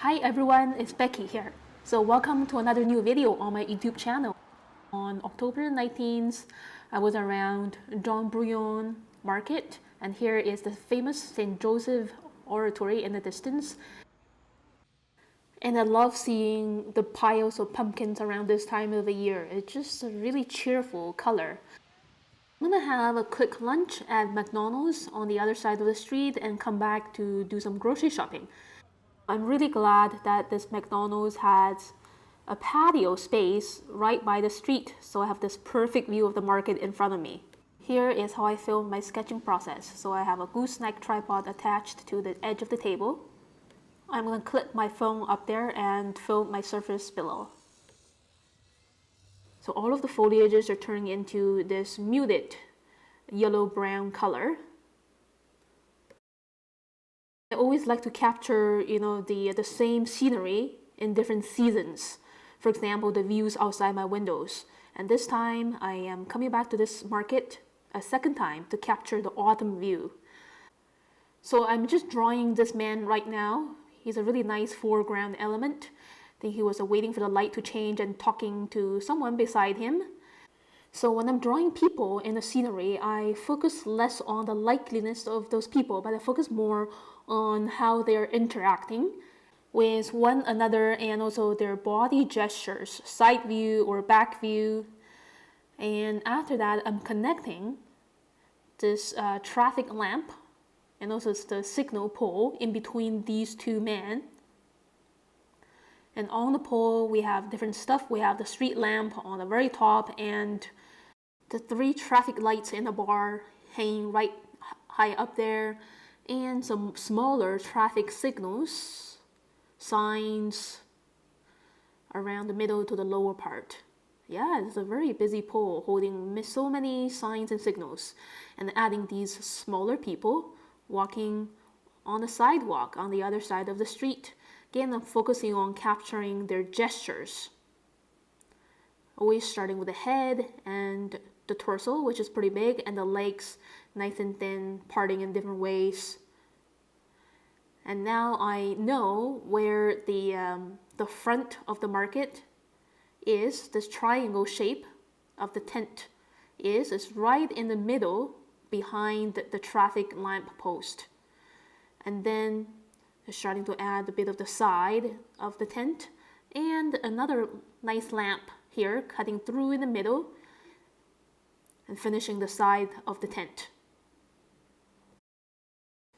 Hi everyone, it's Becky here. So welcome to another new video on my YouTube channel. On October 19th, I was around Jean Brillant Market, and here is the famous St. Joseph Oratory in the distance. And I love seeing the piles of pumpkins around this time of the year. It's just a really cheerful color. I'm gonna have a quick lunch at McDonald's on the other side of the street and come back to do some grocery shopping. I'm really glad that this McDonald's has a patio space right by the street, so I have this perfect view of the market in front of me. Here is how I film my sketching process. So I have a gooseneck tripod attached to the edge of the table. I'm going to clip my phone up there and film my surface below. So all of the foliages are turning into this muted yellow-brown color. I always like to capture, the same scenery in different seasons. For example, the views outside my windows. And this time, I am coming back to this market a second time to capture the autumn view. So I'm just drawing this man right now. He's a really nice foreground element. I think he was waiting for the light to change and talking to someone beside him. So when I'm drawing people in a scenery, I focus less on the likeliness of those people, but I focus more on how they're interacting with one another and also their body gestures, side view or back view. And after that, I'm connecting this traffic lamp and also the signal pole in between these two men. And on the pole, we have different stuff. We have the street lamp on the very top and the 3 traffic lights in the bar hanging right high up there, and some smaller traffic signals, signs around the middle to the lower part. Yeah, it's a very busy pole holding so many signs and signals, and adding these smaller people walking on the sidewalk on the other side of the street. Again, I'm focusing on capturing their gestures. Always starting with the head and the torso, which is pretty big, and the legs nice and thin, parting in different ways. And now I know where the front of the market is. This triangle shape of the tent is right in the middle behind the traffic lamp post. And then starting to add a bit of the side of the tent and another nice lamp here cutting through in the middle and finishing the side of the tent.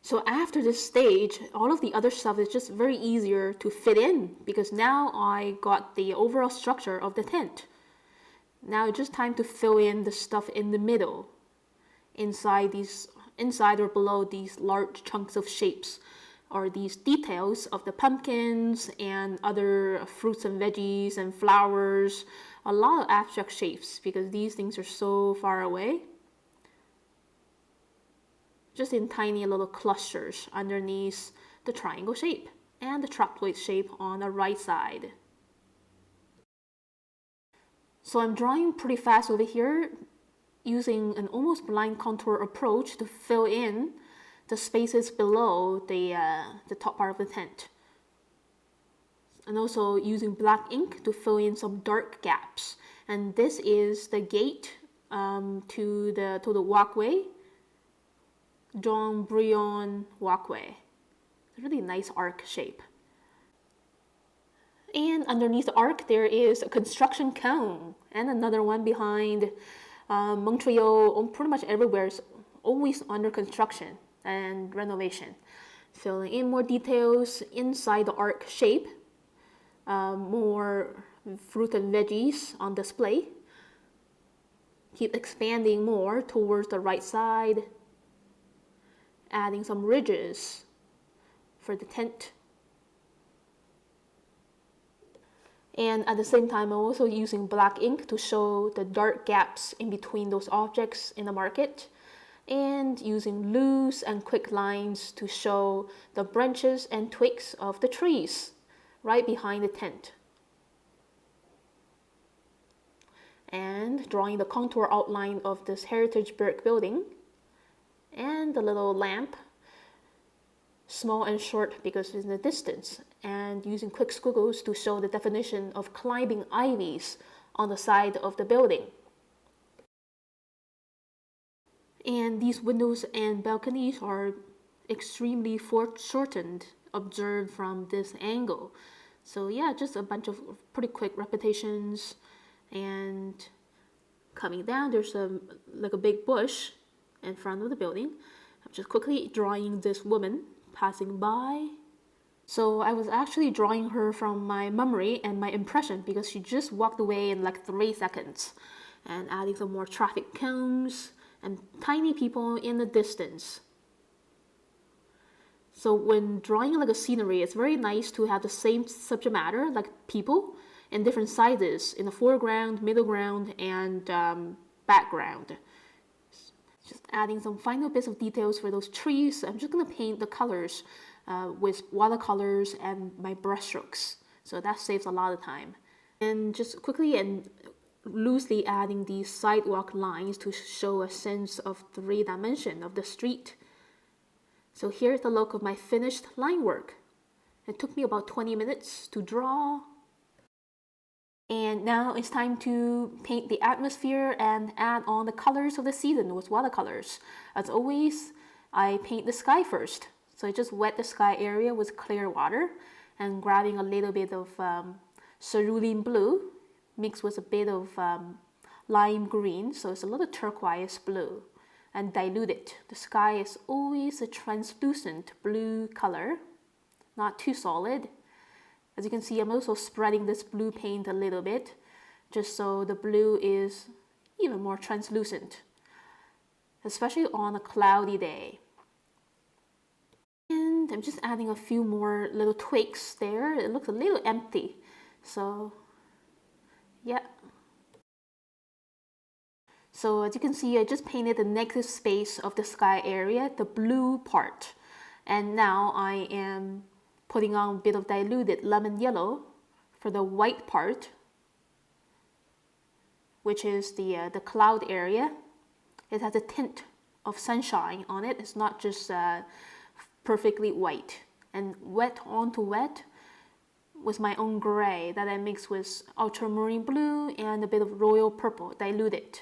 So after this stage, all of the other stuff is just very easier to fit in because now I got the overall structure of the tent. Now it's just time to fill in the stuff in the middle, inside or below these large chunks of shapes, or these details of the pumpkins and other fruits and veggies and flowers. A lot of abstract shapes because these things are so far away. Just in tiny little clusters underneath the triangle shape and the traploid shape on the right side. So I'm drawing pretty fast over here using an almost blind contour approach to fill in the spaces below the top part of the tent. And also using black ink to fill in some dark gaps. And this is the gate to the walkway, Jean Brillant walkway. It's a really nice arc shape. And underneath the arc there is a construction cone and another one behind. Montreal, pretty much everywhere is always under construction and renovation. Filling in more details inside the arc shape. More fruit and veggies on display. Keep expanding more towards the right side. Adding some ridges for the tent. And at the same time, I'm also using black ink to show the dark gaps in between those objects in the market. And using loose and quick lines to show the branches and twigs of the trees right behind the tent. And drawing the contour outline of this heritage brick building and the little lamp small and short because it's in the distance, and using quick squiggles to show the definition of climbing ivies on the side of the building. And these windows and balconies are extremely foreshortened, observed from this angle. So yeah, just a bunch of pretty quick repetitions. And coming down, there's like a big bush in front of the building. I'm just quickly drawing this woman passing by. So I was actually drawing her from my memory and my impression because she just walked away in like 3 seconds. And adding some more traffic cones and tiny people in the distance. So when drawing like a scenery, it's very nice to have the same subject matter, like people, in different sizes, in the foreground, middle ground, and background. Just adding some final bits of details for those trees. I'm just gonna paint the colors with watercolors and my brush strokes. So that saves a lot of time. And just quickly and loosely adding these sidewalk lines to show a sense of 3 dimension of the street. So here's the look of my finished line work. It took me about 20 minutes to draw. And now it's time to paint the atmosphere and add on the colors of the season with watercolors. As always, I paint the sky first. So I just wet the sky area with clear water and grabbing a little bit of cerulean blue mixed with a bit of lime green, so it's a little turquoise blue, and dilute it. The sky is always a translucent blue color, not too solid. As you can see, I'm also spreading this blue paint a little bit, just so the blue is even more translucent, especially on a cloudy day. And I'm just adding a few more little twigs there. It looks a little empty, so yeah. So as you can see, I just painted the negative space of the sky area, the blue part. And now I am putting on a bit of diluted lemon yellow for the white part, which is the cloud area. It has a tint of sunshine on it. It's not just perfectly white. And wet onto wet with my own gray that I mix with ultramarine blue and a bit of royal purple, diluted.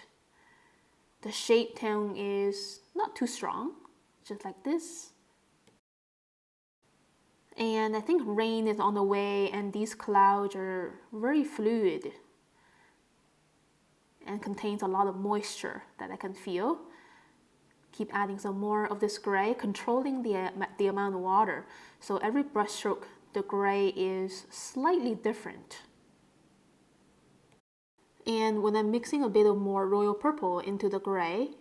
The shade tone is not too strong, just like this. And I think rain is on the way, and these clouds are very fluid and contains a lot of moisture that I can feel. Keep adding some more of this gray, controlling the amount of water. So every brush stroke, the gray is slightly different. And when I'm mixing a bit of more royal purple into the gray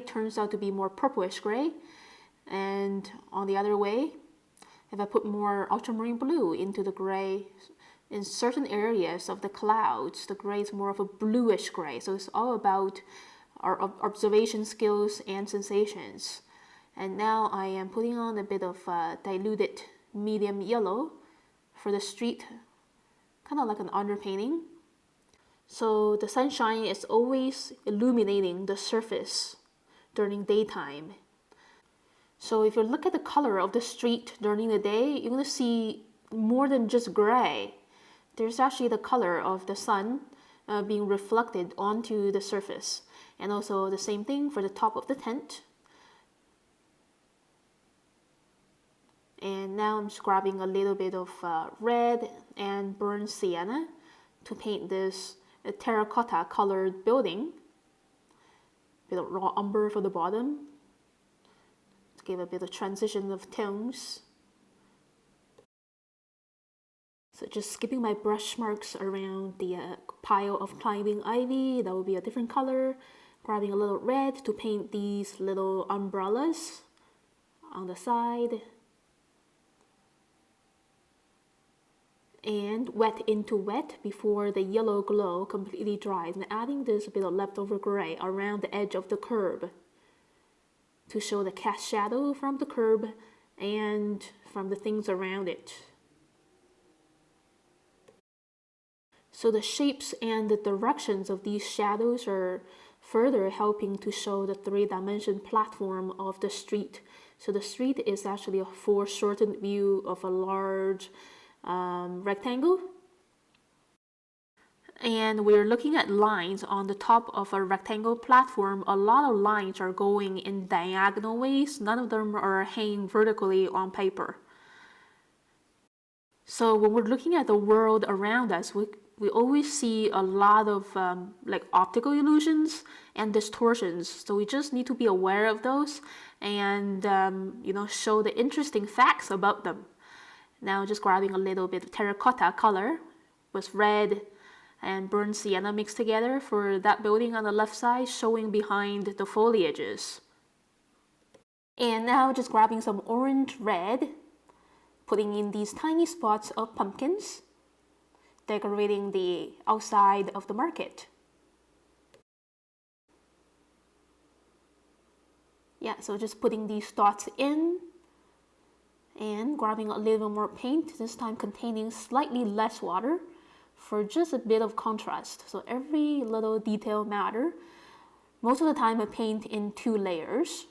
turns out to be more purplish gray. And on the other way, if I put more ultramarine blue into the gray, in certain areas of the clouds, the gray is more of a bluish gray. So it's all about our observation skills and sensations. And now I am putting on a bit of diluted medium yellow for the street, kind of like an underpainting. So the sunshine is always illuminating the surface during daytime. So if you look at the color of the street during the day, you're going to see more than just gray. There's actually the color of the sun being reflected onto the surface. And also the same thing for the top of the tent. And now I'm just grabbing a little bit of red and burnt sienna to paint this terracotta colored building. Bit of raw umber for the bottom to give a bit of transition of tones. So just skipping my brush marks around the pile of climbing ivy, that will be a different color. Grabbing a little red to paint these little umbrellas on the side. And wet into wet before the yellow glow completely dries, and adding this bit of leftover gray around the edge of the curb to show the cast shadow from the curb and from the things around it. So the shapes and the directions of these shadows are further helping to show the 3-dimension platform of the street So the street is actually a foreshortened view of a large rectangle. And we're looking at lines on the top of a rectangle platform. A lot of lines are going in diagonal ways. None of them are hanging vertically on paper. So when we're looking at the world around us, we always see a lot of like optical illusions and distortions. So we just need to be aware of those and show the interesting facts about them. Now just grabbing a little bit of terracotta color with red and burnt sienna mixed together for that building on the left side, showing behind the foliages. And now just grabbing some orange red, putting in these tiny spots of pumpkins, decorating the outside of the market. Yeah, so just putting these dots in and grabbing a little more paint, this time containing slightly less water for just a bit of contrast. So every little detail matters. Most of the time I paint in 2 layers.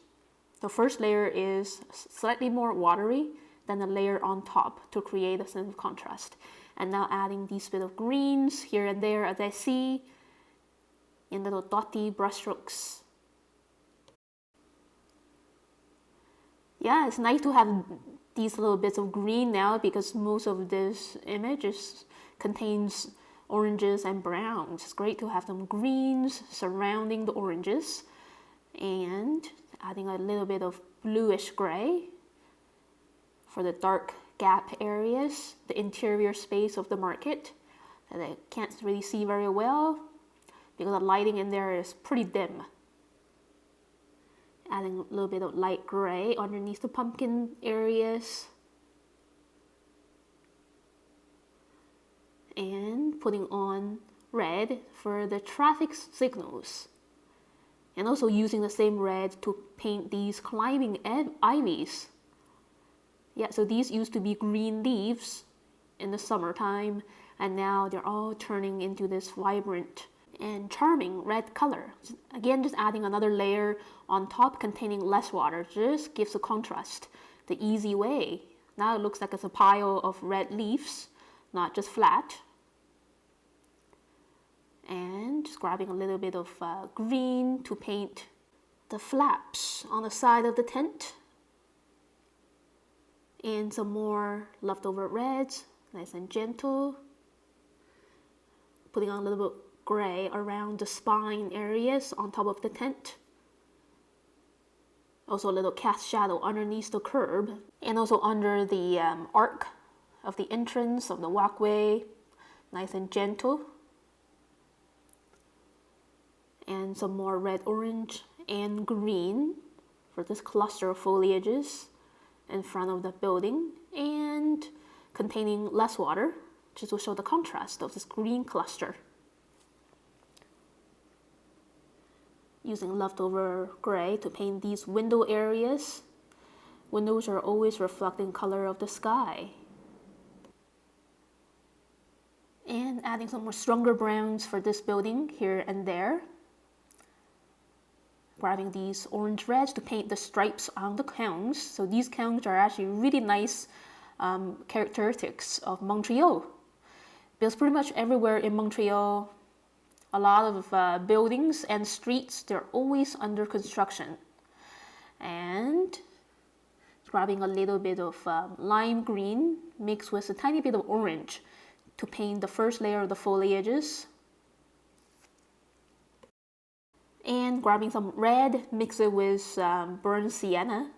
The first layer is slightly more watery than the layer on top to create a sense of contrast. And now adding these bit of greens here and there as I see in little dotty brushstrokes. Yeah, it's nice to have these little bits of green now because most of this image contains oranges and browns. It's great to have some greens surrounding the oranges and adding a little bit of bluish gray for the dark gap areas, the interior space of the market that I can't really see very well because the lighting in there is pretty dim. Adding a little bit of light gray underneath the pumpkin areas. And putting on red for the traffic signals. And also using the same red to paint these climbing ivies. Yeah, so these used to be green leaves in the summertime, and now they're all turning into this vibrant and charming red color. Again, just adding another layer on top containing less water just gives a contrast the easy way. Now it looks like it's a pile of red leaves, not just flat. And just grabbing a little bit of green to paint the flaps on the side of the tent. And some more leftover reds, nice and gentle. Putting on a little bit gray around the spine areas on top of the tent. Also a little cast shadow underneath the curb and also under the arc of the entrance of the walkway, nice and gentle. And some more red, orange, and green for this cluster of foliages in front of the building and containing less water just to show the contrast of this green cluster. Using leftover gray to paint these window areas. Windows are always reflecting color of the sky. And adding some more stronger browns for this building here and there. Grabbing these orange reds to paint the stripes on the cones. So these cones are actually really nice characteristics of Montreal. Because pretty much everywhere in Montreal, a lot of buildings and streets, they're always under construction. And grabbing a little bit of lime green mixed with a tiny bit of orange to paint the first layer of the foliages. And grabbing some red, mix it with burnt sienna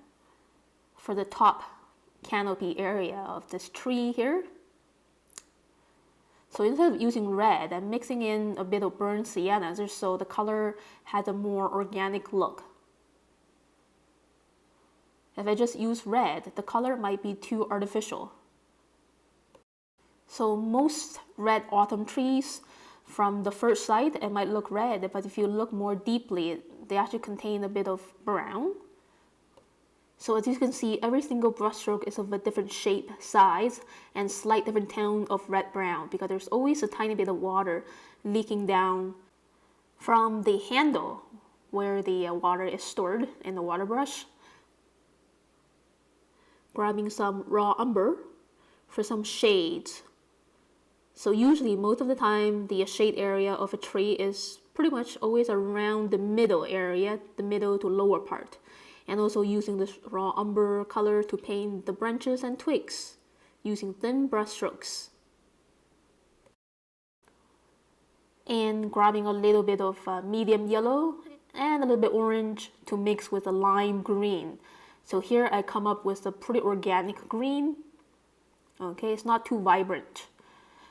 for the top canopy area of this tree here. So instead of using red, I'm mixing in a bit of burnt sienna just so the color has a more organic look. If I just use red, the color might be too artificial. So most red autumn trees from the first sight, it might look red, but if you look more deeply, they actually contain a bit of brown. So as you can see, every single brushstroke is of a different shape, size, and slight different tone of red-brown because there's always a tiny bit of water leaking down from the handle where the water is stored in the water brush. grabbing some raw umber for some shades. So usually, most of the time, the shade area of a tree is pretty much always around the middle area, the middle to lower part. And also using this raw umber color to paint the branches and twigs, using thin brush strokes. And grabbing a little bit of medium yellow and a little bit orange to mix with a lime green. So here I come up with a pretty organic green. Okay, it's not too vibrant,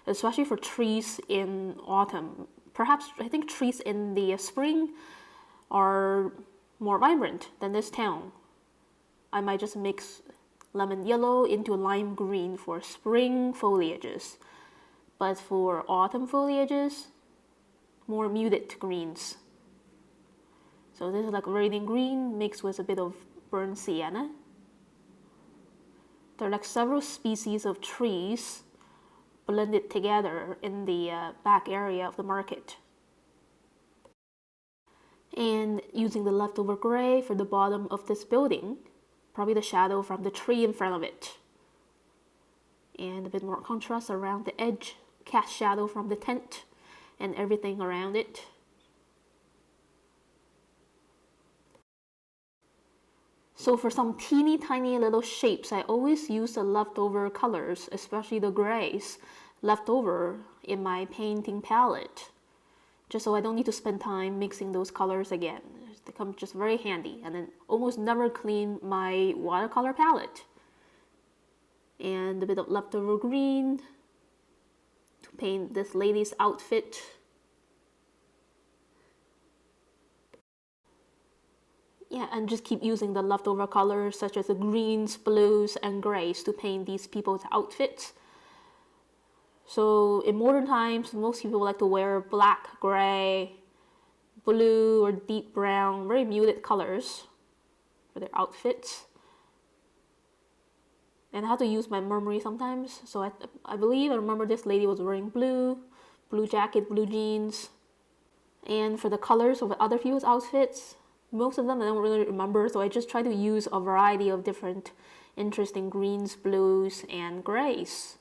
especially for trees in autumn. Perhaps I think trees in the spring are more vibrant than this town. I might just mix lemon yellow into lime green for spring foliages, but for autumn foliages, more muted greens. So this is like radiant green mixed with a bit of burnt sienna. There are like several species of trees blended together in the back area of the market. And using the leftover gray for the bottom of this building, probably the shadow from the tree in front of it. And a bit more contrast around the edge, cast shadow from the tent and everything around it. So for some teeny tiny little shapes, I always use the leftover colors, especially the grays, left over in my painting palette, just so I don't need to spend time mixing those colors again. They come just very handy, and then almost never clean my watercolor palette. And a bit of leftover green to paint this lady's outfit. Yeah, and just keep using the leftover colors such as the greens, blues, and grays to paint these people's outfits. So in modern times, most people like to wear black, gray, blue, or deep brown, very muted colors for their outfits. And I have to use my memory sometimes. So I believe I remember this lady was wearing blue jacket, blue jeans. And for the colors of other people's outfits, most of them I don't really remember, so I just try to use a variety of different interesting greens, blues, and grays.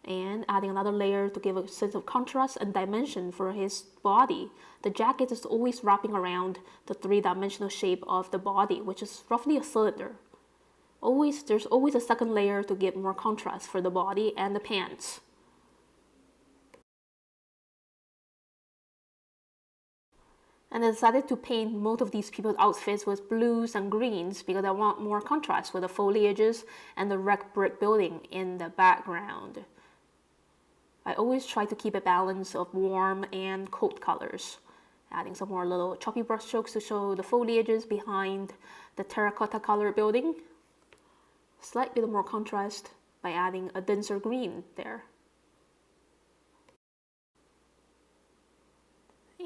And adding another layer to give a sense of contrast and dimension for his body. The jacket is always wrapping around the three-dimensional shape of the body, which is roughly a cylinder. There's always a second layer to give more contrast for the body and the pants. And I decided to paint most of these people's outfits with blues and greens because I want more contrast with the foliages and the red brick building in the background. I always try to keep a balance of warm and cold colors, adding some more little choppy brush strokes to show the foliages behind the terracotta colored building. Slight bit more contrast by adding a denser green there.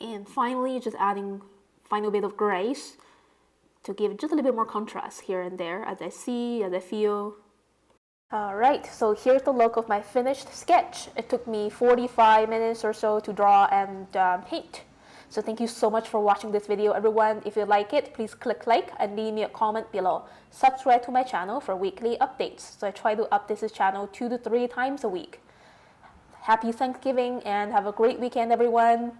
And finally, just adding final bit of grays to give just a little bit more contrast here and there as I see, as I feel. Alright, so here's the look of my finished sketch. It took me 45 minutes or so to draw and paint. So thank you so much for watching this video, everyone. If you like it, please click like and leave me a comment below. Subscribe to my channel for weekly updates. So I try to update this channel 2 to 3 times a week. Happy Thanksgiving and have a great weekend, everyone.